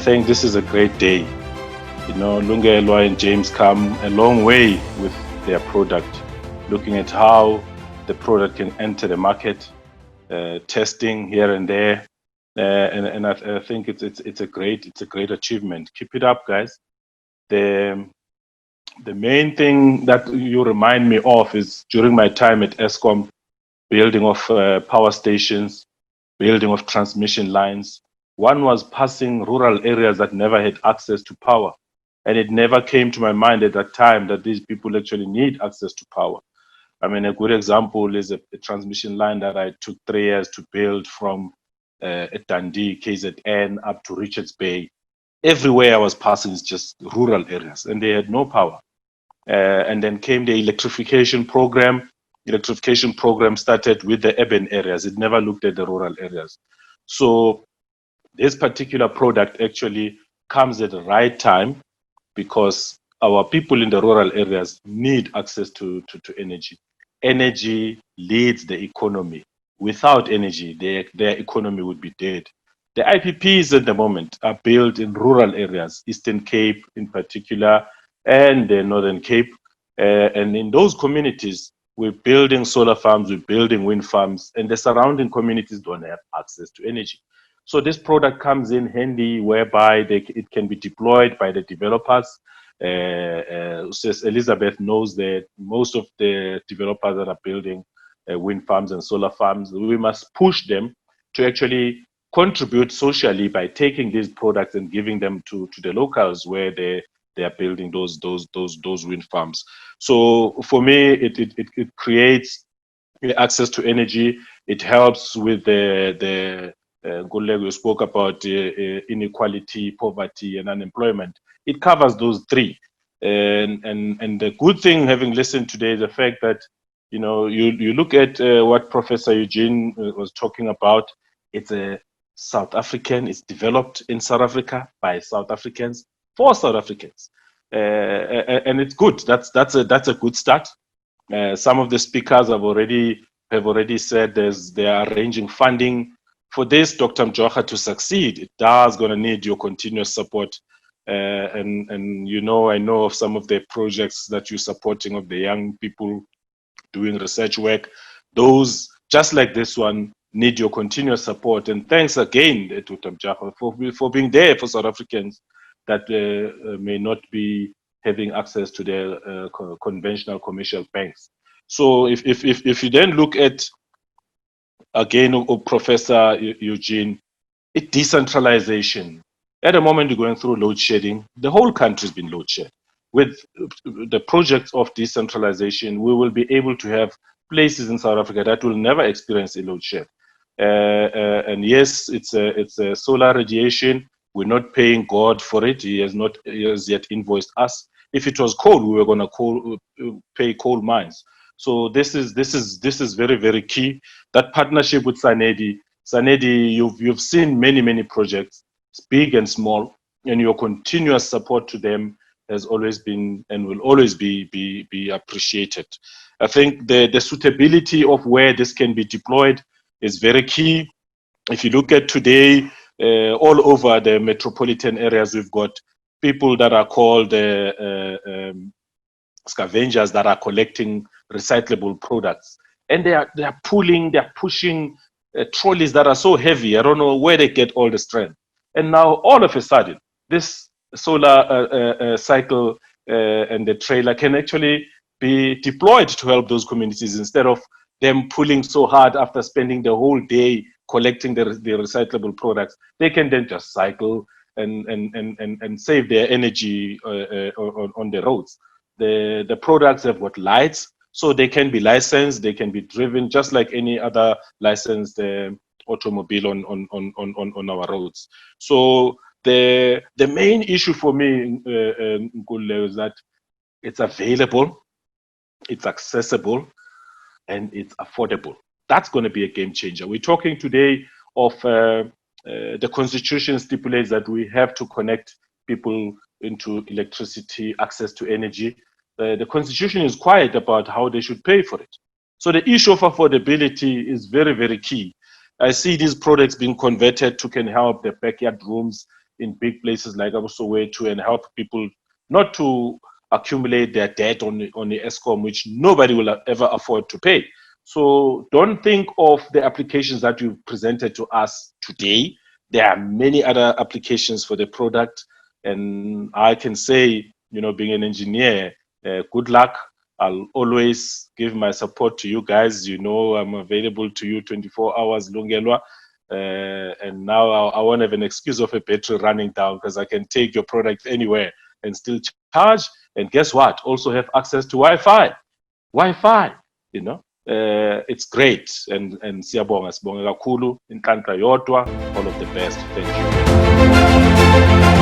think this is a great day. You know, Lungelwa and James come a long way with their product, looking at how the product can enter the market, testing here and there, and I think it's a great achievement. Keep it up, guys. The main thing that you remind me of is during my time at Eskom, building of power stations, building of transmission lines. One was passing rural areas that never had access to power. And it never came to my mind at that time that these people actually need access to power. I mean, a good example is a transmission line that I took 3 years to build from Dundee, KZN, up to Richards Bay. Everywhere I was passing is just rural areas, and they had no power. And then came the electrification program. Electrification program started with the urban areas. It never looked at the rural areas. So this particular product actually comes at the right time because our people in the rural areas need access to energy. Energy leads the economy. Without energy, their economy would be dead. The IPPs at the moment are built in rural areas, Eastern Cape in particular, and the Northern Cape. And in those communities, we're building solar farms, we're building wind farms, and the surrounding communities don't have access to energy. So this product comes in handy whereby it can be deployed by the developers. Elizabeth knows that most of the developers that are building wind farms and solar farms, we must push them to actually contribute socially by taking these products and giving them to the locals where they are building those wind farms. So for me, it creates access to energy. It helps with the Gulegu spoke about inequality, poverty, and unemployment. It covers those three. And the good thing, having listened today, is the fact that you look at what Professor Eugene was talking about. It's a South African. It's developed in South Africa by South Africans for South Africans, and it's good. That's a good start. Some of the speakers have already said they are arranging funding for this, Dr. Mjoka, to succeed. It does going to need your continuous support. And I know of some of the projects that you're supporting of the young people doing research work. Those, just like this one, need your continuous support. And thanks again, Dr. Mjoka, for being there for South Africans that may not be having access to their conventional commercial banks. So if you then look at, again, Professor Eugene, it's decentralization. At the moment, you're going through load shedding. The whole country's been load shed. With the projects of decentralization, we will be able to have places in South Africa that will never experience a load shed. And yes, it's a solar radiation. We're not paying God for it. He has yet invoiced us. If it was coal, we were going to pay coal mines. So this is very, very key. That partnership with Sanedi, you've seen many projects, big and small, and your continuous support to them has always been and will always be appreciated. I think the suitability of where this can be deployed is very key. If you look at today, all over the metropolitan areas, we've got people that are called scavengers that are collecting recyclable products, and they are pushing trolleys that are so heavy. I don't know where they get all the strength. And now all of a sudden, this solar cycle and the trailer can actually be deployed to help those communities instead of them pulling so hard after spending the whole day collecting the recyclable products. They can then just cycle and save their energy on the roads. The products have got lights, so they can be licensed, they can be driven just like any other licensed automobile on our roads. So the main issue for me, Nkule, is that it's available, it's accessible, and it's affordable. That's going to be a game changer. We're talking today of the Constitution stipulates that we have to connect people into electricity, access to energy. The Constitution is quiet about how they should pay for it. So the issue of affordability is very, very key. I see these products being converted to can help the backyard rooms in big places like Soweto and help people not to accumulate their debt on the ESCOM, which nobody will ever afford to pay. So don't think of the applications that you've presented to us today. There are many other applications for the product, and I can say, being an engineer, good luck. I'll always give my support to you guys. I'm available to you 24 hours, Lungelwa. And now I won't have an excuse of a battery running down because I can take your product anywhere and still charge. And guess what? Also have access to Wi-Fi. It's great. And siyabonga, sibonga kakhulu, inhlanhla yodwa. All of the best. Thank you.